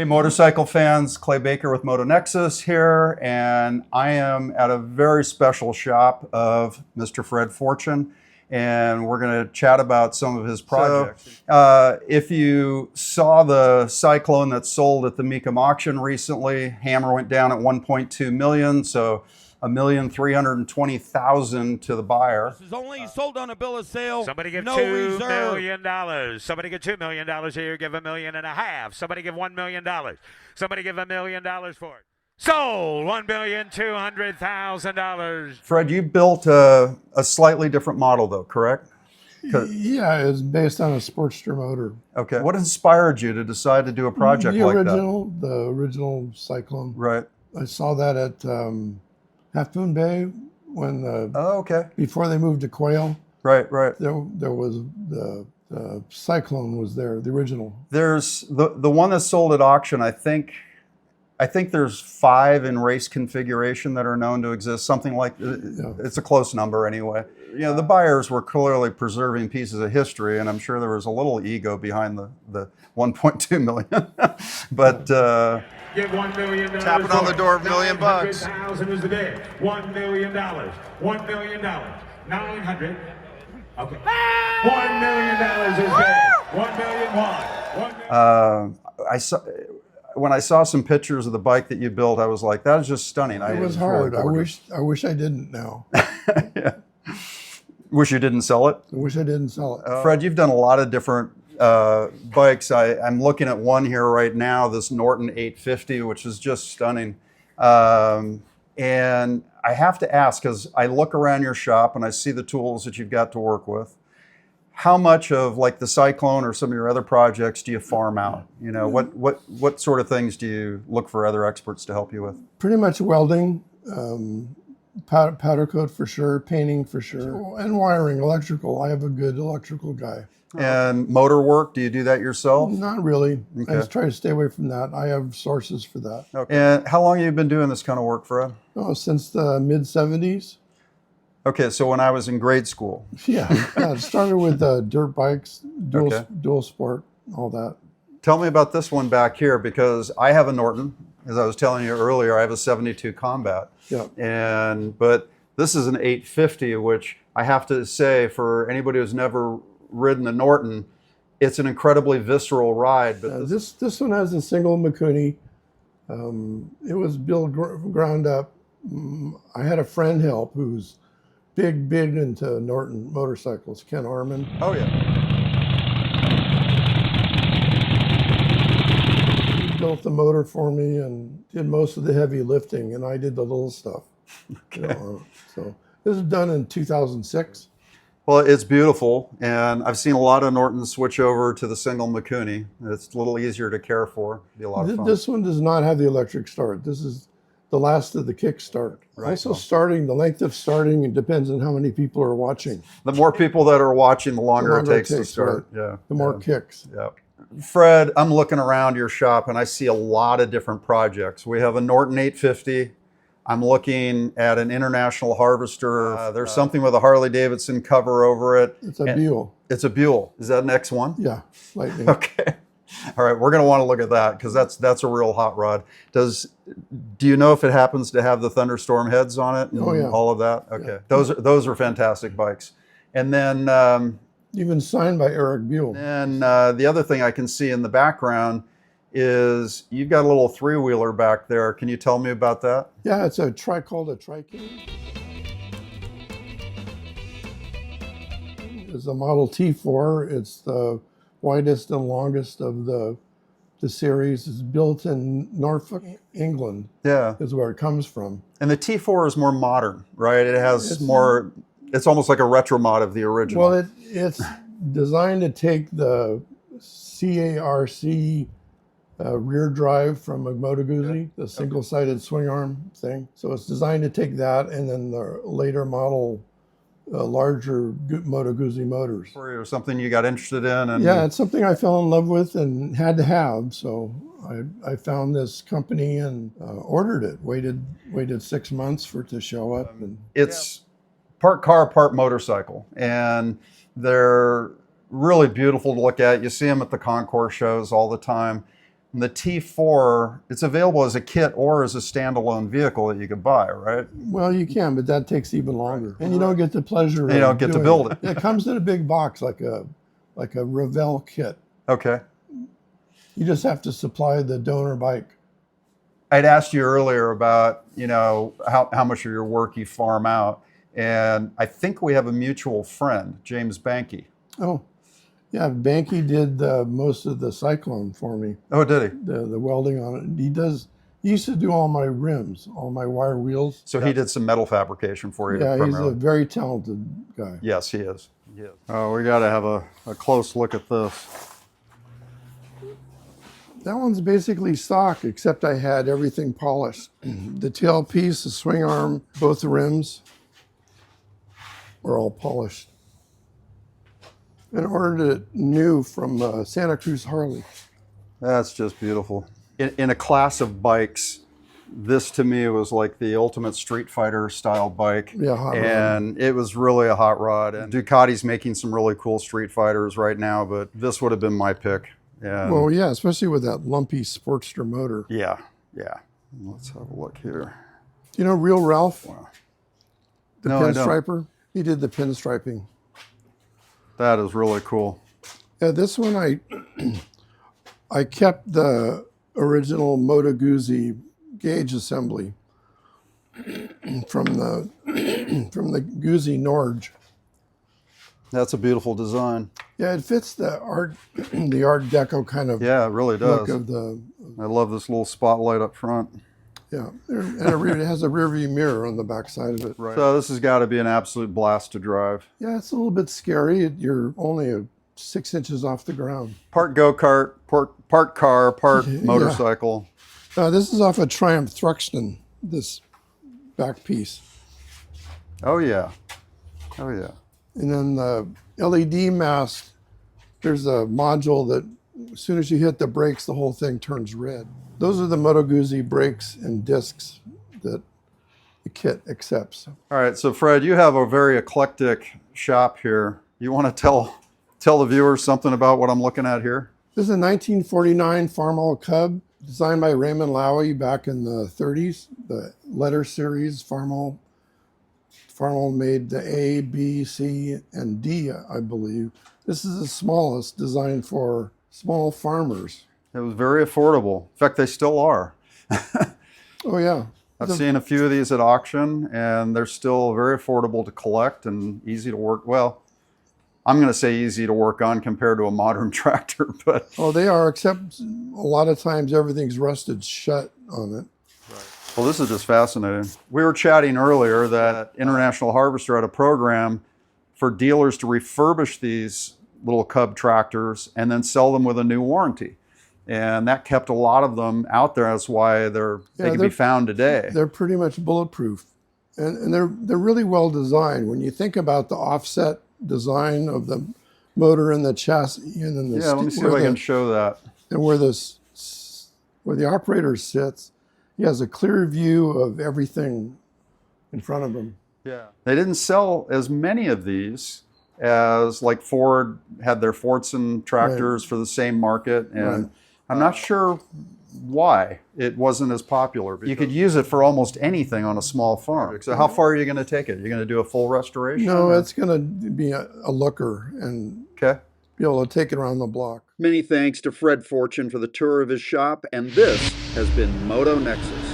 Hey motorcycle fans, Clay Baker with Moto Nexus here, and I am at a very special shop of Mr. Fred Fortune, and we're going to chat about some of his projects. If you saw the Cyclone that sold at the Mecum auction recently, hammer went down at 1.2 million, so $1,320,000 to the buyer. This is only sold on a bill of sale. Somebody give no $2 reserve. million. Somebody give $2 million here. Give $1.5 million. Somebody give $1 million. Somebody give $1 million for it. Sold $1,200,000. Fred, you built a slightly different model though, correct? Yeah, it's based on a Sportster motor. Okay. What inspired you to decide to do a project like that? The original Cyclone. Right. I saw that at Half Moon Bay when before they moved to Quail. Right, right. There was the Cyclone was there, the original. There's the one that sold at auction. I think there's 5 in race configuration that are known to exist. Something like it's a close number anyway. You know, the buyers were clearly preserving pieces of history, and I'm sure there was a little ego behind the 1.2 million. But Get $1 million. tapping on the door of $1 million. $100,000 is the bid. $1 million. $1 million. 900. Okay. $1 million is bid. $1 million. When I saw some pictures of the bike that you built, I was like, that is just stunning. It was hard. I wish I didn't now. Yeah. Wish you didn't sell it? I wish I didn't sell it. Fred, you've done a lot of different bikes. I'm looking at one here right now, this Norton 850, which is just stunning. And I have to ask, because I look around your shop and I see the tools that you've got to work with. How much of like the Cyclone or some of your other projects do you farm out? You know, what sort of things do you look for other experts to help you with? Pretty much welding, powder coat for sure, painting for sure, and wiring, electrical. I have a good electrical guy. And motor work, do you do that yourself? Not really. Okay. I just try to stay away from that. I have sources for that. Okay. And how long have you been doing this kind of work, Fred? Oh, since the mid-'70s. Okay, so when I was in grade school. Yeah, it started with dirt bikes, dual sport, all that. Tell me about this one back here, because I have a Norton. As I was telling you earlier, I have a 72 Combat. Yeah. But this is an 850, which I have to say, for anybody who's never ridden a Norton, it's an incredibly visceral ride. But this one has a single Mikuni. It was built ground up. I had a friend help who's big into Norton motorcycles, Ken Harmon. Oh yeah. He built the motor for me and did most of the heavy lifting, and I did the little stuff. Okay. You know, so this was done in 2006. Well, it's beautiful, and I've seen a lot of Nortons switch over to the single Mikuni. It's a little easier to care for. It'd be a lot of fun. This one does not have the electric start. This is the last of the kickstart. Right. Also, the length of starting, it depends on how many people are watching. The more people that are watching, the longer it takes to start. Right. Yeah. The more kicks. Yeah. Fred, I'm looking around your shop and I see a lot of different projects. We have a Norton 850. I'm looking at an International Harvester. There's something with a Harley-Davidson cover over it. It's a Buell. It's a Buell. Is that an X1? Yeah, Lightning. Okay. All right, we're going to want to look at that because that's a real hot rod. Do you know if it happens to have the Thunderstorm heads on it and all of that? Okay, yeah. Those are fantastic bikes. And then even signed by Eric Buell. And the other thing I can see in the background is you've got a little 3-wheeler back there. Can you tell me about that? Yeah, it's called a Tri-King. It's a Model T4. It's the widest and longest of the series. It's built in Norfolk, England. Yeah, is where it comes from. And the T4 is more modern, right? It has more. It's almost like a retro mod of the original. Well, it's designed to take the CARC rear drive from a Moto Guzzi, the single-sided swing arm thing. So it's designed to take that, and then the later model larger Moto Guzzi motors. Or something you got interested in? And yeah, it's something I fell in love with and had to have. So I found this company and ordered it. Waited 6 months for it to show up. And it's part car, part motorcycle, and they're really beautiful to look at. You see them at the concours shows all the time. And the T4, it's available as a kit or as a standalone vehicle that you could buy, right? Well, you can, but that takes even longer, and you don't get the pleasure. You don't get to doing build it. It comes in a big box, like a Revell kit. Okay. You just have to supply the donor bike. I'd asked you earlier about, you know, how much of your work you farm out. And I think we have a mutual friend, James Banky. Oh, yeah, Banky did most of the Cyclone for me. Oh, did he? The welding on it. He used to do all my rims, all my wire wheels. So he did some metal fabrication for you Yeah, primarily. he's a very talented guy. Yes, he is. Yes. Oh, we got to have a close look at this. That one's basically stock, except I had everything polished. The tailpiece, the swing arm, both the rims were all polished. And ordered it new from Santa Cruz Harley. That's just beautiful. In a class of bikes, this to me was like the ultimate Street Fighter style bike. Yeah, hot rod. And it was really a hot rod. And Ducati's making some really cool Street Fighters right now, but this would have been my pick. And Well, yeah, especially with that lumpy Sportster motor. yeah. Let's have a look here. You know Real Ralph? Wow. The No, I don't. pinstriper? He did the pinstriping. That is really cool. Yeah, this one I kept the original Moto Guzzi gauge assembly from the Guzzi Norge. That's a beautiful design. Yeah, it fits the art Deco kind of Yeah, it really look does. of the. I love this little spotlight up front. Yeah, and it has a rear view mirror on the back side of it. Right. So this has got to be an absolute blast to drive. Yeah, it's a little bit scary. You're only 6 inches off the ground. Part go-kart, part car, part Yeah. motorcycle. This is off a Triumph Thruxton, this back piece. Oh yeah. Oh yeah. And then the LED mask, there's a module that as soon as you hit the brakes, the whole thing turns red. Those are the Moto Guzzi brakes and discs that the kit accepts. All right, so Fred, you have a very eclectic shop here. You want to tell the viewers something about what I'm looking at here? This is a 1949 Farmall Cub designed by Raymond Lowy back in the 30s. The letter series, Farmall made the A, B, C, and D, I believe. This is the smallest, designed for small farmers. It was very affordable. In fact, they still are. Oh yeah. I've seen a few of these at auction, and they're still very affordable to collect and easy to work. Well, I'm going to say easy to work on compared to a modern tractor, but Oh, they are, except a lot of times everything's rusted shut on it. well, this is just fascinating. We were chatting earlier that International Harvester had a program for dealers to refurbish these little Cub tractors and then sell them with a new warranty. And that kept a lot of them out there. That's why they can be found today. They're pretty much bulletproof. And they're really well designed. When you think about the offset design of the motor and the chassis and then the Yeah, let me see if I can show that. and where the operator sits, he has a clear view of everything in front of him. Yeah. They didn't sell as many of these as like Ford had their Fordson tractors for the same market. And Right. I'm not sure why it wasn't as popular. You could use it for almost anything on a small farm. So how far are you going to take it? You're going to do a full restoration? No, or- it's going to be a looker and Okay. be able to take it around the block. Many thanks to Fred Fortune for the tour of his shop, and this has been Moto Nexus.